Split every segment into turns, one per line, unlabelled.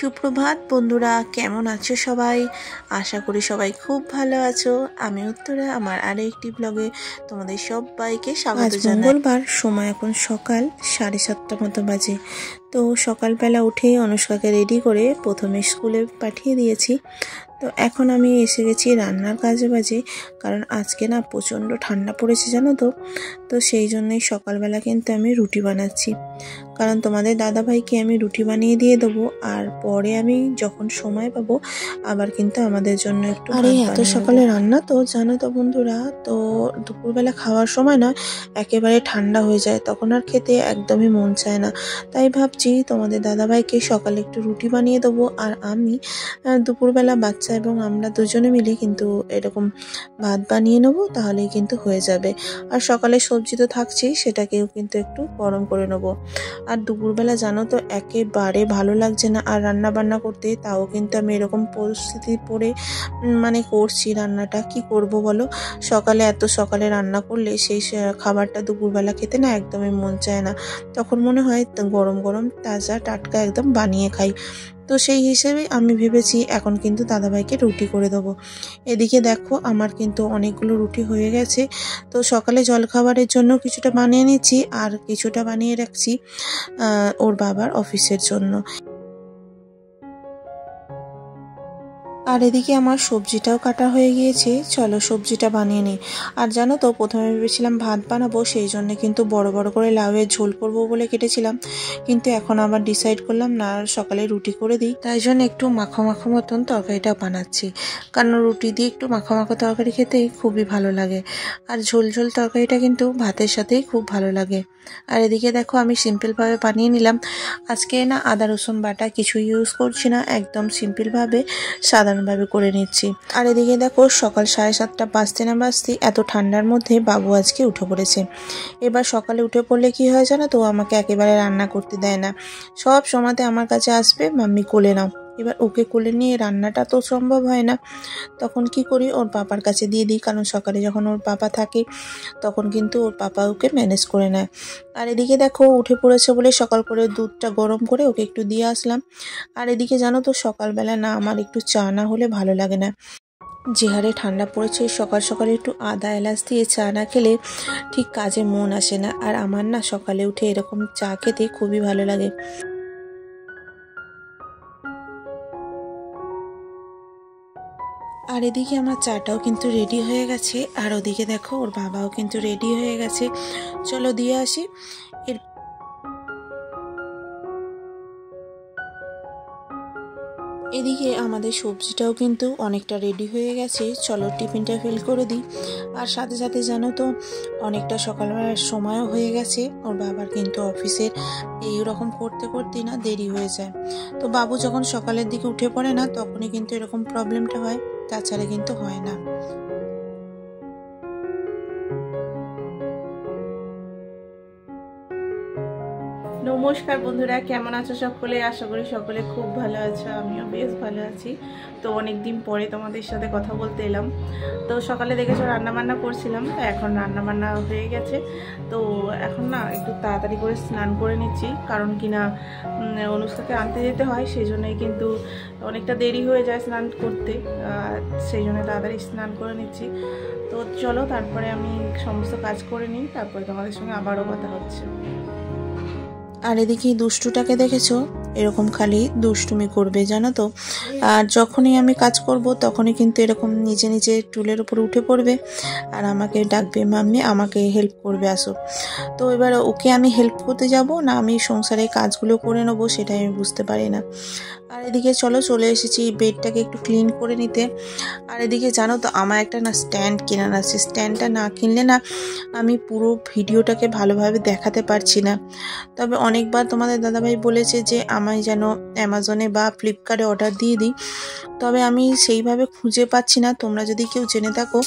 সুপ্রভাত বন্ধুরা, কেমন আছো সবাই? আশা করি সবাই খুব ভালো আছো। আমি উত্তরা আমার আরো একটি ব্লগে তোমাদের সবাইকে স্বাগত জানাই। মঙ্গলবার, সময় এখন সকাল 7:30 মতো বাজে। তো সকালবেলা উঠেই অনুষ্কাকে রেডি করে প্রথমে স্কুলে পাঠিয়ে দিয়েছি। তো এখন আমি এসে গেছি রান্নার কাজে বাজে, কারণ আজকে না প্রচণ্ড ঠান্ডা পড়েছে জানো তো। তো সেই জন্যই সকালবেলা কিন্তু আমি রুটি বানাচ্ছি, কারণ তোমাদের দাদাভাইকে আমি রুটি বানিয়ে দিয়ে দেবো, আর পরে আমি যখন সময় পাবো আবার কিন্তু আমাদের জন্য একটু। আর এত সকালে রান্না তো জানো তো বন্ধুরা, তো দুপুরবেলা খাওয়ার সময় না একেবারে ঠান্ডা হয়ে যায়, তখন আর খেতে একদমই মন চায় না। তাই ভাবছি তোমাদের দাদাভাইকে সকালে একটু রুটি বানিয়ে দেবো, আর আমি দুপুরবেলা বাচ্চা এবং আমরা দুজনে মিলে কিন্তু এরকম ভাত বানিয়ে নেবো, তাহলেই কিন্তু হয়ে যাবে। আর সকালে সবজি তো থাকছেই, সেটাকেও কিন্তু একটু গরম করে নেবো। আর দুপুরবেলা জানো তো একেবারে ভালো লাগছে না আর রান্না বান্না করতে, তাও কিন্তু আমি এরকম পরিস্থিতি পড়ে করছি রান্নাটা। কি করব বলো, সকালে এত সকালে রান্না করলে সেই খাবারটা দুপুরবেলা খেতে না একদমই মন চায় না, তখন মনে হয় গরম গরম তাজা টাটকা একদম বানিয়ে খাই। তো সেই হিসেবে আমি ভেবেছি এখন কিন্তু দাদাভাইকে রুটি করে দেবো। এদিকে দেখো আমার কিন্তু অনেকগুলো রুটি হয়ে গেছে। তো সকালে জলখাবারের জন্য কিছুটা বানিয়ে নিচ্ছি আর কিছুটা বানিয়ে রাখছি ওর বাবার অফিসের জন্য। আর এদিকে আমার সবজিটাও কাটা হয়ে গিয়েছে, চলো সবজিটা বানিয়ে নিই। আর জানো তো প্রথমে ভেবেছিলাম ভাত বানাবো, সেই জন্য কিন্তু বড় বড় করে লাউয়ের ঝোল করবো বলে কেটেছিলাম, কিন্তু এখন আবার ডিসাইড করলাম না, সকালে রুটি করে দিই, তাই জন্য একটু মাখো মাখো মতন তরকারিটা বানাচ্ছি। কারণ রুটি দিয়ে একটু মাখো মাখো তরকারি খেতেই খুবই ভালো লাগে, আর ঝোল ঝোল তরকারিটা কিন্তু ভাতের সাথেই খুব ভালো লাগে। আর এদিকে দেখো আমি সিম্পলভাবে বানিয়ে নিলাম। আজকে না আদা রসুন বাটা কিছু ইউজ করছি না, একদম সিম্পলভাবে সাধারণভাবে করে নিচ্ছি। আর এদিকে দেখো সকাল 7:30 বাজতে না বাজতে এত ঠান্ডার মধ্যে বাবু আজকে উঠে পড়েছে। এবার সকালে উঠে পড়লে কি হয় জানো তো, আমাকে একেবারে রান্না করতে দেয় না, সব সময়তে আমার কাছে আসবে মাম্মি কোলে নাও। এবার ওকে কোলে নিয়ে রান্নাটা তো সম্ভব হয় না, তখন কি করি ওর পাপার কাছে দিয়ে দিই, কারণ সকালে যখন ওর পাপা থাকে তখন কিন্তু ওর পাপা ওকে ম্যানেজ করে নেয়। আর এদিকে দেখো উঠে পড়েছে বলে সকাল করে দুধটা গরম করে ওকে একটু দিয়ে আসলাম। আর এদিকে জানো তো সকালবেলা না আমার একটু চা না হলে ভালো লাগে না, যে হারে ঠান্ডা পড়েছে সকাল সকালে একটু আদা এলাচ দিয়ে চা না খেলে ঠিক কাজে মন আসে না। আর আমার না সকালে উঠে এরকম চা খেতে খুবই ভালো লাগে। আর এদিকে আমার চাটাও কিন্তু রেডি হয়ে গেছে, আর ওদিকে দেখো ওর বাবাও কিন্তু রেডি হয়ে গেছে, চলো দিয়ে আসি। এদিকে আমাদের সবজিটাও কিন্তু অনেকটা রেডি হয়ে গেছে, চলো টিফিনটা ফিল করে দিই। আর সাথে সাথে জানো তো অনেকটা সকালবেলার সময়ও হয়ে গেছে, ওর বাবার কিন্তু অফিসের এইরকম করতে করতেই না দেরি হয়ে যায়। তো বাবু যখন সকালের দিকে উঠে পড়ে না তখনই কিন্তু এরকম প্রবলেমটা হয়, তাছাড়া কিন্তু হয় না। নমস্কার বন্ধুরা, কেমন আছো সকলে? আশা করি সকলে খুব ভালো আছো, আমিও বেশ ভালো আছি। তো অনেকদিন পরে তোমাদের সাথে কথা বলতে এলাম। তো সকালে দেখেছো রান্নাবান্না করছিলাম, তো এখন রান্নাবান্না হয়ে গেছে। তো এখন না একটু তাড়াতাড়ি করে স্নান করে নিচ্ছি, কারণ কিনা অনুষ্কাকে আনতে যেতে হয়, সেই জন্যই কিন্তু অনেকটা দেরি হয়ে যায় স্নান করতে, সেই জন্য তাড়াতাড়ি স্নান করে নিচ্ছি। তো চলো তারপরে আমি সমস্ত কাজ করে নিই, তারপরে তোমাদের সঙ্গে আবারও কথা হচ্ছে। আর এদিকে দুষ্টুটাকে দেখেছো, এরকম খালি দুষ্টুমি করবে জানো তো। আর যখনই আমি কাজ করব তখনই কিন্তু এরকম নিজে নিজে টুলের উপর উঠে পড়বে আর আমাকে ডাকবে, মাম্মি আমাকে হেল্প করবে আসো। তো এবার ওকে আমি হেল্প করতে যাব না আমি সংসারের কাজগুলো করে নেবো, সেটাই আমি বুঝতে পারি না। আর এদিকে চলো চলে এসেছি বেডটাকে একটু ক্লিন করে নিতে। আর এদিকে জানো তো আমার একটা না স্ট্যান্ড কেনার আছে, স্ট্যান্ডটা না কিনলে না আমি পুরো ভিডিওটাকে ভালোভাবে দেখাতে পারছি না। তবে অনেকবার তোমাদের দাদাভাই বলেছে যে আমায় যেন অ্যামাজনে বা ফ্লিপকার্টে অর্ডার দিয়ে দিই, তবে আমি সেইভাবে খুঁজে পাচ্ছি না। তোমরা যদি কেউ জেনে থাকো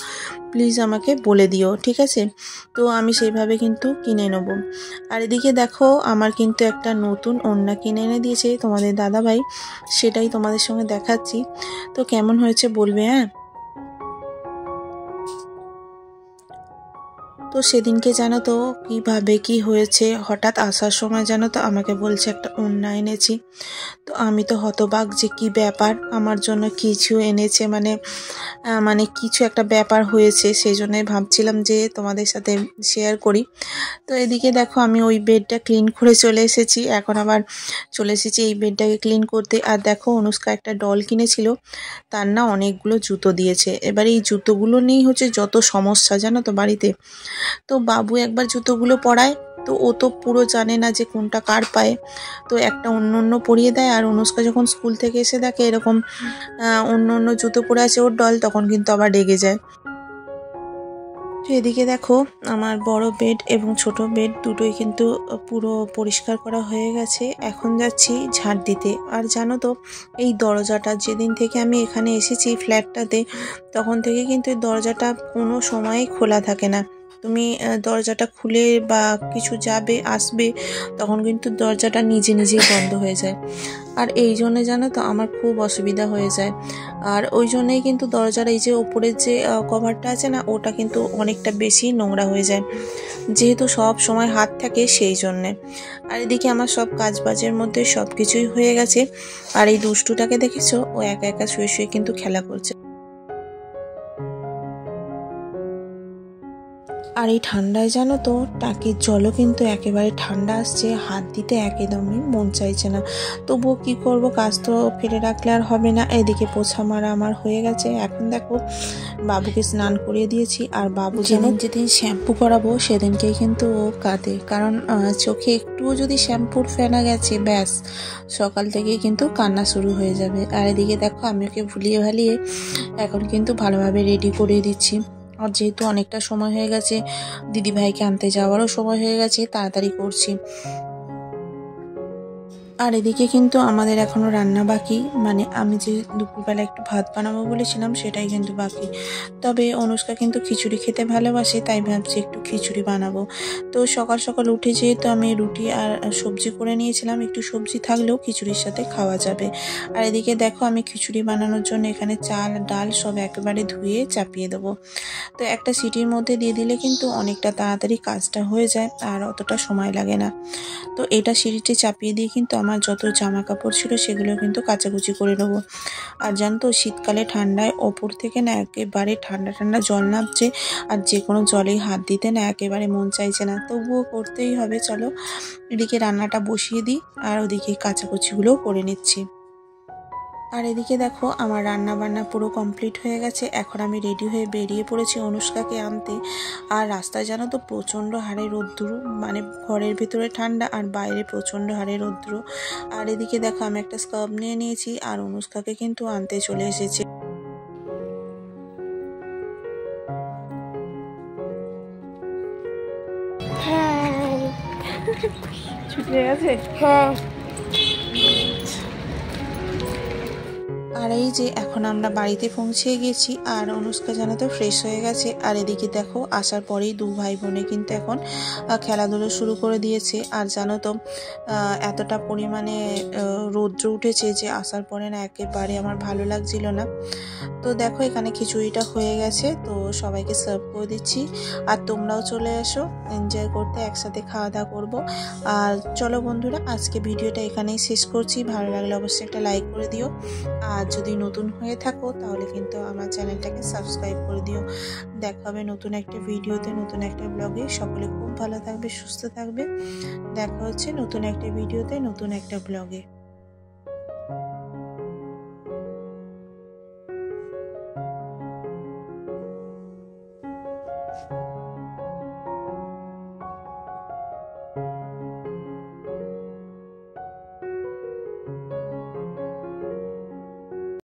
প্লিজ আমাকে বলে দিও, ঠিক আছে? তো আমি সেইভাবে কিন্তু কিনে নেব। আর এদিকে দেখো আমার কিন্তু একটা নতুন ওড়না কিনে এনে দিয়েছে তোমাদের দাদাভাই, সেটাই তোমাদের সঙ্গে দেখাচ্ছি। তো কেমন হয়েছে বলবে, হ্যাঁ। তো সেদিনকে জানো তো কীভাবে কি হয়েছে, হঠাৎ আসার সময় জানো তো আমাকে বলছে একটা ওড়না এনেছি। তো আমি তো হতবাক যে কি ব্যাপার, আমার জন্য কিছু এনেছে মানে কিছু একটা ব্যাপার হয়েছে, সেই জন্যই ভাবছিলাম যে তোমাদের সাথে শেয়ার করি। তো এদিকে দেখো আমি ওই বেডটা ক্লিন করে চলে এসেছি, এখন আবার চলে এসেছি এই বেডটাকে ক্লিন করতে। আর দেখো অনুষ্কা একটা ডল কিনেছিল, তার না অনেকগুলো জুতো দিয়েছে। এবার এই জুতোগুলো নিয়েই হচ্ছে যত সমস্যা জানো তো বাড়িতে। তো বাবু একবার জুতোগুলো পরায়, তো ও তো পুরো জানে না যে কোনটা কার পায়ে, তো একটা অন্য অন্য পরিয়ে দেয়। আর অনুষ্কা যখন স্কুল থেকে এসে দেখে এরকম অন্য অন্য জুতো পরে আছে ওর ডল, তখন কিন্তু আবার রেগে যায়। তো এদিকে দেখো আমার বড় বেড এবং ছোট বেড দুটোই কিন্তু পুরো পরিষ্কার করা হয়ে গেছে, এখন যাচ্ছি ঝাড় দিতে। আর জানো তো এই দরজাটা যেদিন থেকে আমি এখানে এসেছি ফ্ল্যাটটাতে, তখন থেকে কিন্তু এই দরজাটা কোনো সময়ই খোলা থাকে না। তুমি দরজাটা খুলে বা কিছু যাবে আসবে, তখন কিন্তু দরজাটা নিজে নিজেই বন্ধ হয়ে যায়। আর এই জন্য জানো তো আমার খুব অসুবিধা হয়ে যায়। আর ওই জন্যই কিন্তু দরজার এই যে ওপরের যে কভারটা আছে না, ওটা কিন্তু অনেকটা বেশি নোংরা হয়ে যায়, যেহেতু সব সময় হাত থাকে সেই জন্যে। আর এদিকে আমার সব কাজ বাজের মধ্যে সব কিছুই হয়ে গেছে। আর এই দুষ্টুটাকে দেখেছো, ও একা একা শুয়ে শুয়ে কিন্তু খেলা করছে। আর এই ঠান্ডায় জানো তো টাকির জলও কিন্তু একেবারে ঠান্ডা আসছে, হাত দিতে একদমই মন চাইছে না। তবুও কি করব, কাজ তো ফেলে রাখলে আর হবে না। এদিকে পোছা মারা আমার হয়ে গেছে। এখন দেখো বাবুকে স্নান করিয়ে দিয়েছি। আর বাবু যেদিন শ্যাম্পু করাবো সেদিনকেই কিন্তু ও কাঁদে, কারণ চোখে একটুও যদি শ্যাম্পুর ফেনা গেছে ব্যাস সকাল থেকেই কিন্তু কান্না শুরু হয়ে যাবে। আর এদিকে দেখো আমি ওকে ভুলিয়ে ভালিয়ে এখন কিন্তু ভালোভাবে রেডি করিয়ে দিচ্ছি। আর যেহেতু অনেকটা সময় হয়ে গেছে, দিদিভাইকে আনতে যাওয়ারও সময় হয়ে গেছে, তাড়াতাড়ি করছি। আর এদিকে কিন্তু আমাদের এখনো রান্না বাকি, মানে আমি যে দুপুরবেলা একটু ভাত বানাবো বলেছিলাম সেটাই কিন্তু বাকি। তবে অনুষ্কা কিন্তু খিচুড়ি খেতে ভালোবাসে, তাই ভাবছি একটু খিচুড়ি বানাবো। তো সকাল সকাল উঠে যেহেতু আমি রুটি আর সবজি করে নিয়েছিলাম, একটু সবজি থাকলেও খিচুড়ির সাথে খাওয়া যাবে। আর এদিকে দেখো আমি খিচুড়ি বানানোর জন্য এখানে চাল ডাল সব একেবারে ধুয়ে চাপিয়ে দেবো। তো একটা সিটির মধ্যে দিয়ে দিলে কিন্তু অনেকটা তাড়াতাড়ি কাজটা হয়ে যায় আর অতটা সময় লাগে না। তো এটা সিঁড়িতে চাপিয়ে দিয়ে কিন্তু আমার যত জামা কাপড় ছিল সেগুলো কিন্তু কাচাকুচি করে নেবো। আর জানো তো শীতকালে ঠান্ডায় ওপর থেকে না একেবারে ঠান্ডা ঠান্ডা জল নামছে, আর যে কোনো জলেই হাত দিতে না একেবারে মন চাইছে না, তবুও করতেই হবে। চলো এদিকে রান্নাটা বসিয়ে দিই আর ওদিকে কাচাকুচিগুলোও করে নিচ্ছি। আর এদিকে দেখো আমার রান্না বান্না পুরো কমপ্লিট হয়ে গেছে, এখন আমি রেডি হয়ে বেরিয়ে পড়েছি অনুষ্কাকে আনতে। আর রাস্তায় জানো তো প্রচণ্ড হারে রোদ্দুর, মানে ঘরের ভিতরে ঠান্ডা আর বাইরে প্রচণ্ড হারে রোদ্দুর। আর এদিকে দেখো আমি একটা স্কার্ফ নিয়ে নিয়েছি আর অনুষ্কাকে কিন্তু আনতে চলে এসেছি। ছুটি হয়ে গেছে। হ্যাঁ। আর এই যে এখন আমরা বাড়িতে পৌঁছে গেছি আর অনুষ্কা জানো তো ফ্রেশ হয়ে গেছে। আর এদিকে দেখো আসার পরেই দু ভাই বোনে কিন্তু এখন খেলাধুলো শুরু করে দিয়েছে। আর জানো তো এতটা পরিমাণে রৌদ্র উঠেছে যে আসার পরে না একেবারে আমার ভালো লাগছিল না। তো দেখো এখানে খিচুড়িটা হয়ে গেছে, তো সবাইকে সার্ভ করে দিচ্ছি। আর তোমরাও চলে এসো এনজয় করতে, একসাথে খাওয়া দাওয়া করবো। আর চলো বন্ধুরা আজকে ভিডিওটা এখানেই শেষ করছি, ভালো লাগলে অবশ্যই একটা লাইক করে দিও। আর যদি নতুন হয়ে থাকো তাহলে কিন্তু আমার চ্যানেলটাকে সাবস্ক্রাইব করে দিও। দেখা হবে নতুন একটা ভিডিওতে, নতুন একটা ব্লগে। সকলে খুব ভালো থাকবে, সুস্থ থাকবে। দেখা হচ্ছে নতুন একটা ভিডিওতে, নতুন একটা ব্লগে।